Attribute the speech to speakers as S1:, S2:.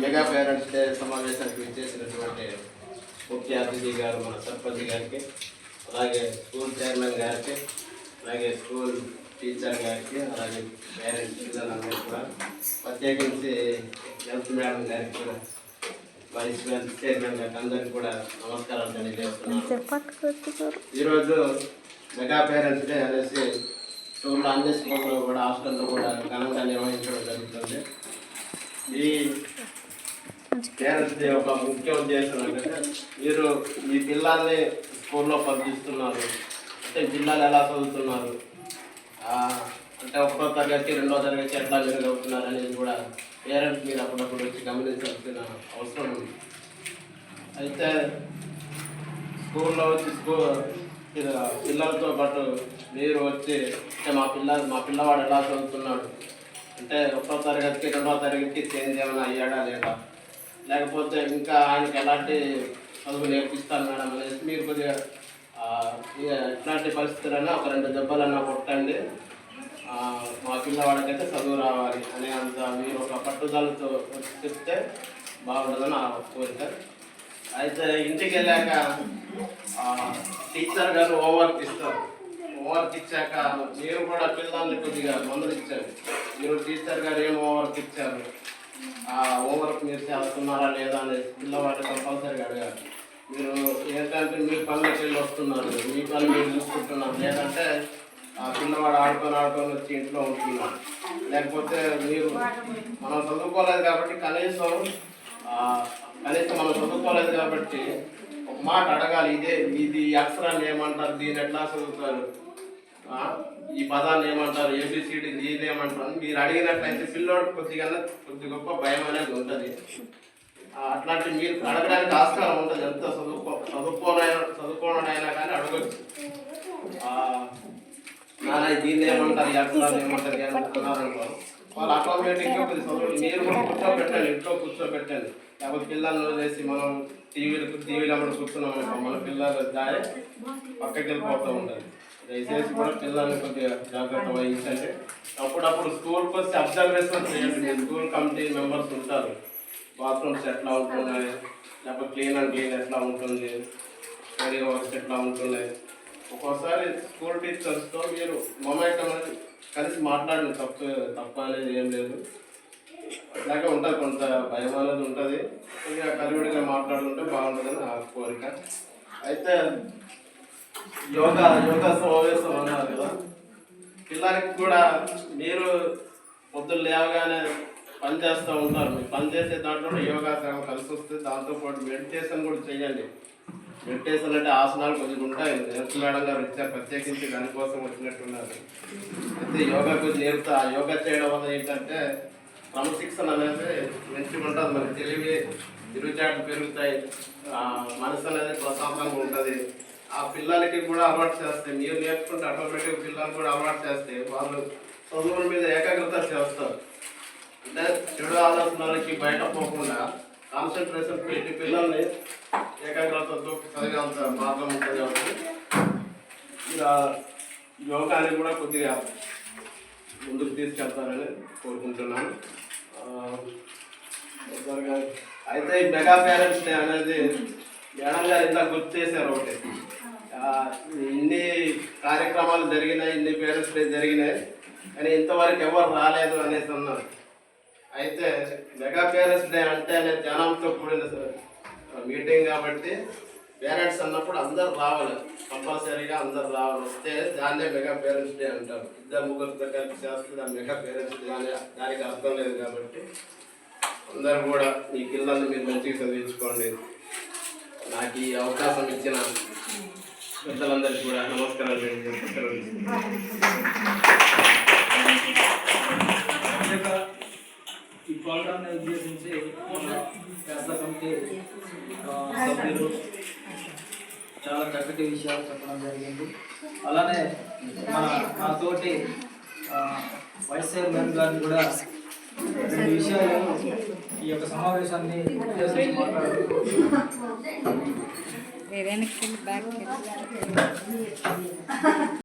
S1: Mega parents day సమావేశానికి విచ్చేసినటువంటి ముఖ్య అతిథి గారు మన సర్పంచ్ గారికి, అలాగే స్కూల్ చైర్మన్ గారికి, అలాగే స్కూల్ టీచర్ గారికి, అలాగే పేరెంట్స్ పిల్లలందరికీ కూడా, ప్రత్యేకించి హెల్త్ మేడం గారికి కూడా, వైస్ చైర్మన్ గారికి అందరికీ కూడా నమస్కారాలు తెలియజేస్తున్నాను. ఈరోజు మెగా పేరెంట్స్ డే అనేసి స్కూల్లో అన్ని స్కూల్లో కూడా హాస్టల్లో కూడా ఘనంగా నిర్వహించడం జరుగుతుంది. ఈ పేరెంట్స్ డే ఒక ముఖ్య ఉద్దేశం ఏంటంటే, మీరు మీ పిల్లల్ని స్కూల్లో పంపిస్తున్నారు అంటే పిల్లలు ఎలా చదువుతున్నారు, అంటే 1వ తరగతి 2వ తరగతి ఎట్లా మెరుగవుతున్నారు అనేది కూడా పేరెంట్స్ మీరు అప్పుడప్పుడు వచ్చి గమనించాల్సిన అవసరం ఉంది. అయితే స్కూల్లో వచ్చి పిల్లలతో పాటు మీరు వచ్చి అంటే మా పిల్లవాడు ఎలా చదువుతున్నాడు అంటే 1వ తరగతికి 2వ తరగతికి చేంజ్ ఏమైనా అయ్యాడా లేదా, లేకపోతే ఇంకా ఆయనకి ఎలాంటి చదువు నేర్పిస్తాను మేడం అనేసి మీరు కొద్దిగా ఎట్లాంటి పరిస్థితులైనా ఒక 2 దెబ్బలన్నా కొట్టండి, మా పిల్లవాడికైతే చదువు రావాలి అనే అంత మీరు ఒక పట్టుదలతో చెప్తే బాగుంటుందని నా కోరిక. అయితే ఇంటికి వెళ్ళాక టీచర్ గారు హోంవర్క్ ఇస్తారు. హోంవర్క్ ఇచ్చాక మీరు కూడా పిల్లల్ని కొద్దిగా మందలించారు. మీరు టీచర్ గారు ఏం హోంవర్క్ ఇచ్చారు, ఆ హోంవర్క్ మీరు చేస్తున్నారా లేదా అనేది పిల్లవాడు కంపల్సరీగా అడగాలి. మీరు ఏంటంటే మీ పనులకి వెళ్ళి వస్తున్నారు, మీ పని మీరు చూసుకుంటున్నారు, లేదంటే ఆ పిల్లవాడు ఆడుకొని వచ్చి ఇంట్లో ఉంటున్నాడు, లేకపోతే మీరు మనం చదువుకోలేదు కాబట్టి కనీసం మనం చదువుకోలేదు కాబట్టి ఒక మాట అడగాలి. ఇది అక్షరాన్ని ఏమంటారు, దీన్ని ఎట్లా చదువుతారు, ఈ పదాన్ని ఏమంటారు, ఏబిసిడి దీన్ని ఏమంటారు మీరు అడిగినట్లయితే పిల్లోడు కొద్ది గొప్ప భయం అనేది ఉంటుంది. అట్లాంటి మీరు అడగడానికి ఆస్కారం ఉంటుంది. ఎంత చదువుకోనైనా కానీ అడగచ్చు. దీన్ని ఏమంటారు, ఈ అక్షరాన్ని ఏమంటారు అని అనుకున్నారనుకో, వాళ్ళు ఆటోమేటిక్గా కొద్ది చదువు మీరు కూడా కూర్చోబెట్టండి, ఇంట్లో కూర్చోబెట్టండి. లేకపోతే పిల్లలను వేసి మనం టీవీలో అప్పుడు కూర్చున్నాం అనుకో, మన పిల్లలు దారి పక్కకి వెళ్ళిపోతూ ఉంటుంది. దయచేసి కూడా పిల్లల్ని కొద్దిగా జాగ్రత్త వహించండి. అప్పుడప్పుడు స్కూల్కి వచ్చి అబ్జర్వేషన్ చేయండి. మీ స్కూల్ కమిటీ మెంబర్స్ ఉంటారు, బాత్రూమ్స్ ఎట్లా ఉంటున్నాయి, లేకపోతే క్లీన్ అండ్ క్లీన్ ఎట్లా ఉంటుంది, స్టడీ వర్క్స్ ఎట్లా ఉంటున్నాయి. ఒక్కోసారి స్కూల్ టీచర్స్తో మీరు మొమెంట్ అనేది కలిసి మాట్లాడిన తప్ప అనేది ఏం లేదు. అట్లాగే ఉంటుంది, కొంత భయం అనేది ఉంటుంది. ఇక కలివిడిగా మాట్లాడుకుంటే బాగుంటుందని నా కోరిక. అయితే యోగా సమావేశం అన్నారు కదా, పిల్లలకి కూడా మీరు పొద్దున్న లేవగానే పని చేస్తూ ఉంటారు. మీరు పని చేసే దాంట్లో యోగాసనం కలిసి వస్తే దాంతోపాటు మెడిటేషన్ కూడా చేయండి. మెడిటేషన్ అంటే ఆసనాలు కొద్దిగా ఉంటాయి. హెల్త్ మేడం గారు వచ్చారు, ప్రత్యేకించి దానికోసం వచ్చినట్టున్నారు. అయితే యోగా కొద్దిగా నేర్పుతా. యోగా చేయడం వల్ల ఏంటంటే క్రమశిక్షణ అనేది మంచిగా ఉంటుంది. మనకి తిరుగుచాట్లు పెరుగుతాయి, మనసు అనేది ప్రశాంతంగా ఉంటుంది. ఆ పిల్లలకి కూడా అలవాటు చేస్తే, మీరు నేర్చుకుంటే ఆటోమేటిక్గా పిల్లలు కూడా అలవాటు చేస్తే వాళ్ళు చదువుల మీద ఏకాగ్రత చేస్తారు. అంటే చెడు ఆలోచనలకి బయట పోకుండా కాన్సన్ట్రేషన్ పెట్టి పిల్లల్ని ఏకాగ్రతతో చదివేంత మార్గం ఉంటుంది. కాబట్టి ఇక యోగాని కూడా కొద్దిగా ముందుకు తీసుకెళ్తారని కోరుకుంటున్నాను. అయితే ఈ మెగా పేరెంట్స్ డే అనేది మేడం గారు ఇంత గుర్తు చేశారు. ఒకటి ఇన్ని కార్యక్రమాలు జరిగినాయి, ఇన్ని పేరెంట్స్ డే జరిగినాయి, కానీ ఇంతవరకు ఎవరు రాలేదు అనేసి అన్నారు. అయితే మెగా పేరెంట్స్ డే అంటే జనంతో కూడిన మీటింగ్ కాబట్టి పేరెంట్స్ అన్నప్పుడు అందరు రావాలి, కంపల్సరీగా అందరు రావాలి. వస్తే దాన్నే మెగా పేరెంట్స్ డే అంటారు. 2-3 కలిపి చేస్తే దాన్ని మెగా పేరెంట్స్ డే అనే దానికి అర్థం లేదు. కాబట్టి అందరూ కూడా మీ పిల్లల్ని మీరు మంచిగా చదివించుకోండి. నాకు ఈ అవకాశం ఇచ్చిన పెద్దలందరికీ కూడా నమస్కారాలు తెలియజేస్తున్నాను.
S2: ఈ ప్రోగ్రామ్ని ఉద్దేశించి పెద్ద కమిటీ సభ్యులు చాలా చక్కటి విషయాలు చెప్పడం జరిగింది. అలానే మా తోటి వైస్ చైర్మన్ గారిని కూడా 2 విషయాలు ఈ యొక్క సమావేశాన్ని ఉద్దేశించి మాట్లాడారు.